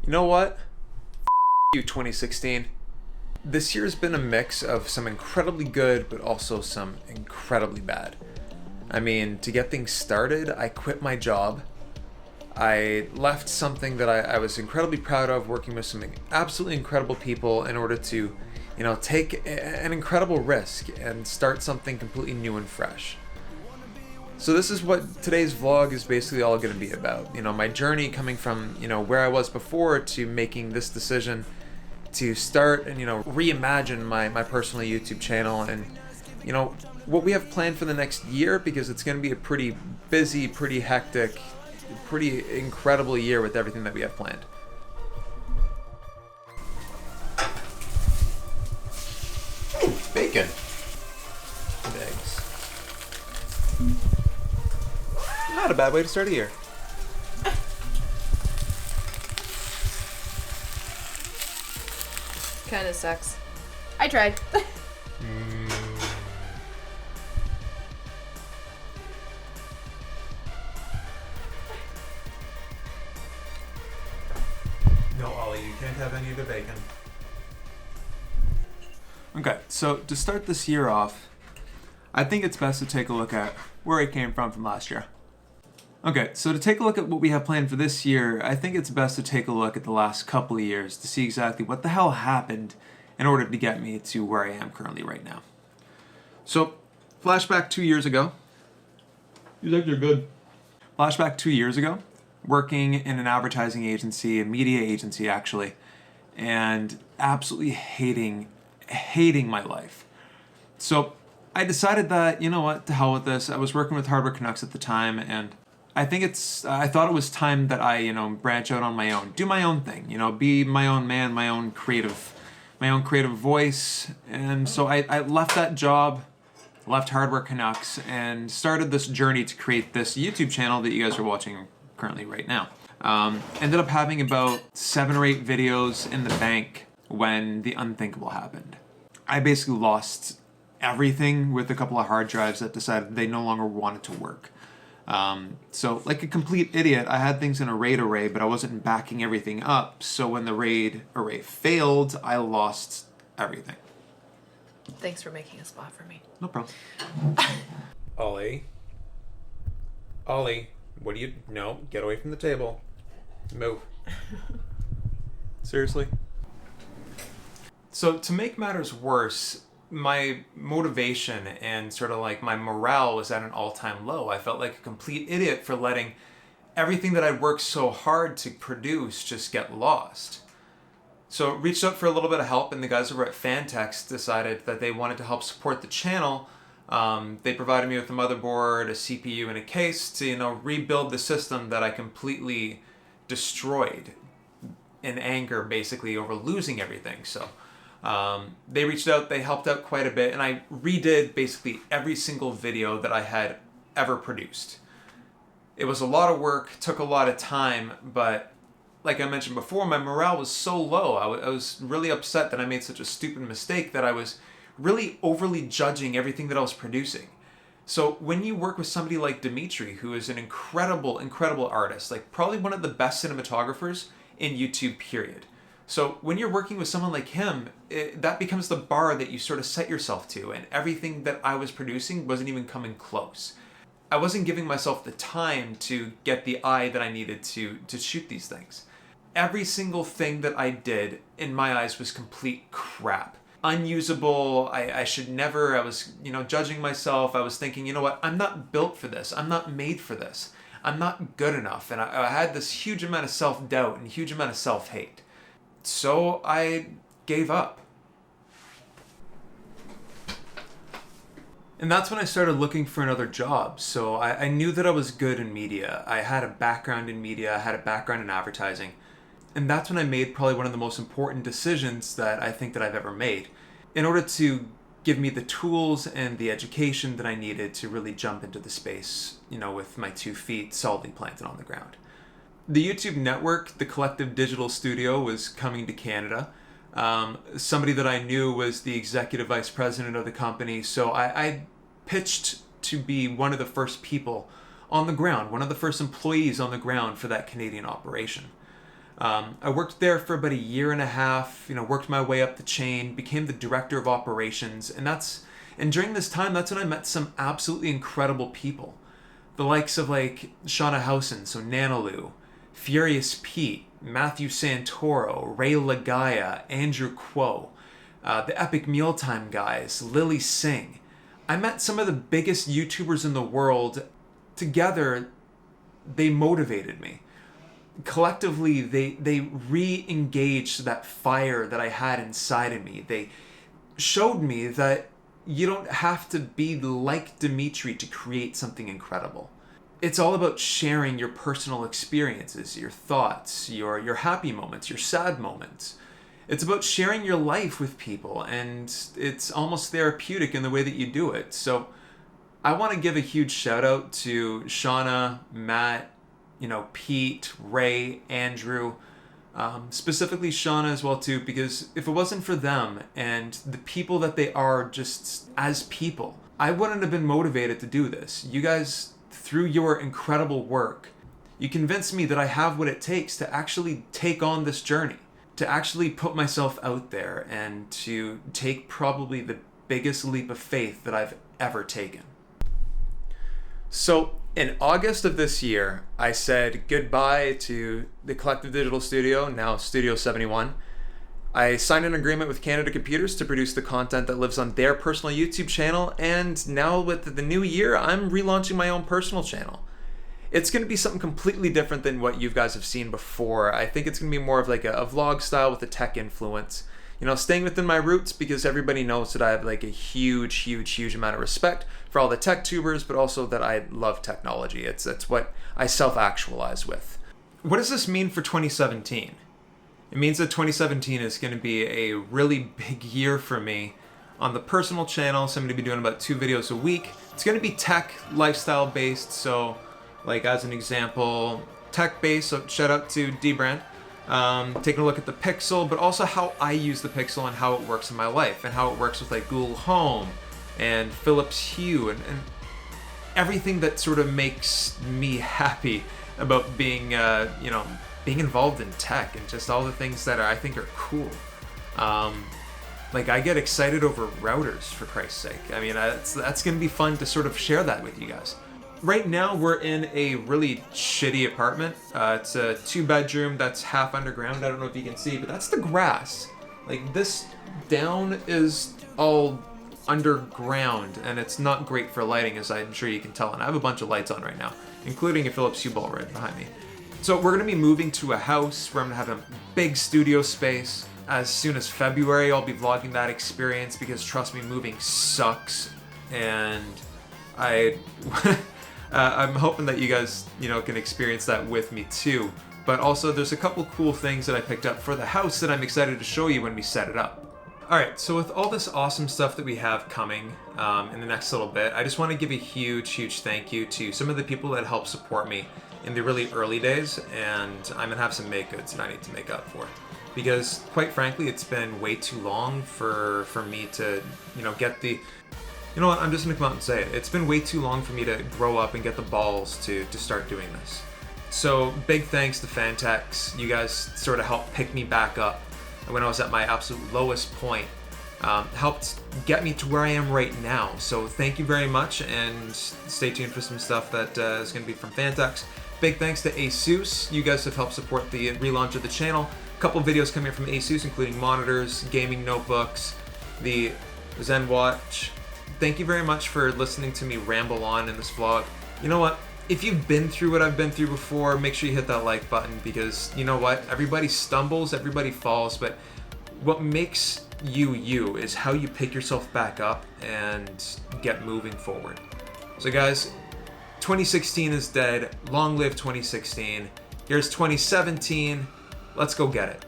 You know what? You 2016. This year's been a mix of some incredibly good, but also some incredibly bad. I mean, to get things started, I quit my job. I left something that I was incredibly proud of, working with some absolutely incredible people in order to, take an incredible risk and start something completely new and fresh. So this is what today's vlog is basically all going to be about. My journey coming from, where I was before to making this decision to start and, reimagine my personal YouTube channel and, what we have planned for the next year, because it's going to be a pretty busy, pretty hectic, pretty incredible year with everything that we have planned. Bacon. And eggs. Not a bad way to start a year. Kinda sucks. I tried. No, Ollie, you can't have any of the bacon. Okay, so to start this year off, I think it's best to take a look at where it came from last year. Okay, so to take a look at what we have planned for this year, I think it's best to take a look at the last couple of years to see exactly what the hell happened in order to get me to where I am currently right now. So, flashback 2 years ago. You think you're good. Flashback 2 years ago, working in an advertising agency, a media agency actually, and absolutely hating my life. So I decided that, you know what, to hell with this. I was working with Hardware Canucks at the time, and I thought it was time that I, branch out on my own, do my own thing, be my own man, my own creative voice. And so I left that job, left Hardware Canucks, and started this journey to create this YouTube channel that you guys are watching currently right now. Ended up having about 7 or 8 videos in the bank when the unthinkable happened. I basically lost everything with a couple of hard drives that decided they no longer wanted to work. So like a complete idiot, I had things in a RAID array, but I wasn't backing everything up. So when the RAID array failed, I lost everything. Thanks for making a spot for me. No problem. Ollie, no, get away from the table. Move. Seriously? So to make matters worse, my motivation and sort of like my morale was at an all-time low. I felt like a complete idiot for letting everything that I'd worked so hard to produce just get lost. So reached out for a little bit of help, and the guys over at Fantex decided that they wanted to help support the channel. They provided me with a motherboard, a CPU, and a case to, rebuild the system that I completely destroyed in anger, basically, over losing everything. So they reached out, they helped out quite a bit, and I redid basically every single video that I had ever produced. It was a lot of work, took a lot of time, but like I mentioned before, my morale was so low. I was really upset that I made such a stupid mistake that I was really overly judging everything that I was producing. So when you work with somebody like Dimitri, who is an incredible artist, like probably one of the best cinematographers in YouTube, period. So when you're working with someone like him, that becomes the bar that you sort of set yourself to, and everything that I was producing wasn't even coming close. I wasn't giving myself the time to get the eye that I needed to shoot these things. Every single thing that I did, in my eyes, was complete crap. Unusable, I should never, I was, judging myself. I was thinking, you know what, I'm not built for this. I'm not made for this. I'm not good enough. And I had this huge amount of self-doubt and huge amount of self-hate. So I gave up. And that's when I started looking for another job. So I knew that I was good in media. I had a background in media. I had a background in advertising. And that's when I made probably one of the most important decisions that I think that I've ever made. In order to give me the tools and the education that I needed to really jump into the space, with my 2 feet solidly planted on the ground. The YouTube network, the Collective Digital Studio, was coming to Canada. Somebody that I knew was the executive vice president of the company, so I pitched to be one of the first people on the ground, one of the first employees on the ground for that Canadian operation. I worked there for about a year and a half, worked my way up the chain, became the director of operations, and during this time, that's when I met some absolutely incredible people. The likes of like Shauna Housen, so Nanaloo, Furious Pete, Matthew Santoro, Ray Lagaya, Andrew Quo, the Epic Mealtime guys, Lily Singh. I met some of the biggest YouTubers in the world. Together, they motivated me. Collectively, they re-engaged that fire that I had inside of me. They showed me that you don't have to be like Dimitri to create something incredible. It's all about sharing your personal experiences, your thoughts, your happy moments, your sad moments. It's about sharing your life with people, and it's almost therapeutic in the way that you do it. So I want to give a huge shout out to Shauna, Matt, Pete, Ray, Andrew, specifically Shauna as well too, because if it wasn't for them and the people that they are just as people, I wouldn't have been motivated to do this. You guys, through your incredible work, you convinced me that I have what it takes to actually take on this journey, to actually put myself out there and to take probably the biggest leap of faith that I've ever taken. So in August of this year, I said goodbye to the Collective Digital Studio, now Studio 71. I signed an agreement with Canada Computers to produce the content that lives on their personal YouTube channel, and now with the new year, I'm relaunching my own personal channel. It's going to be something completely different than what you guys have seen before. I think it's going to be more of like a vlog style with a tech influence. Staying within my roots, because everybody knows that I have like a huge amount of respect for all the tech tubers, but also that I love technology. It's what I self-actualize with. What does this mean for 2017? It means that 2017 is going to be a really big year for me on the personal channel. So I'm going to be doing about 2 videos a week. It's going to be tech, lifestyle based. So like as an example, tech based, so shout out to D-Brand. Taking a look at the Pixel, but also how I use the Pixel and how it works in my life, and how it works with like Google Home and Philips Hue and everything that sort of makes me happy about being involved in tech and just all the things that I think are cool. Like I get excited over routers, for Christ's sake. I mean, that's going to be fun to sort of share that with you guys. Right now, we're in a really shitty apartment. It's a 2-bedroom that's half underground. I don't know if you can see, but that's the grass. Like, this down is all underground, and it's not great for lighting, as I'm sure you can tell. And I have a bunch of lights on right now, including a Philips Hue bulb right behind me. So we're going to be moving to a house where I'm going to have a big studio space. As soon as February, I'll be vlogging that experience, because trust me, moving sucks. And I'm hoping that you guys, can experience that with me too. But also, there's a couple cool things that I picked up for the house that I'm excited to show you when we set it up. Alright, so with all this awesome stuff that we have coming in the next little bit, I just want to give a huge thank you to some of the people that helped support me in the really early days, and I'm going to have some make goods that I need to make up for. Because, quite frankly, it's been way too long for me to, get the... You know what, I'm just going to come out and say it. It's been way too long for me to grow up and get the balls to start doing this. So, big thanks to Fantex. You guys sort of helped pick me back up when I was at my absolute lowest point. Helped get me to where I am right now. So, thank you very much, and stay tuned for some stuff that is going to be from Fantex. Big thanks to ASUS. You guys have helped support the relaunch of the channel. A couple videos coming from ASUS, including monitors, gaming notebooks, the Zen Watch. Thank you very much for listening to me ramble on in this vlog. You know what? If you've been through what I've been through before, make sure you hit that like button, because you know what? Everybody stumbles, everybody falls, but what makes you is how you pick yourself back up and get moving forward. So guys, 2016 is dead. Long live 2016. Here's 2017. Let's go get it.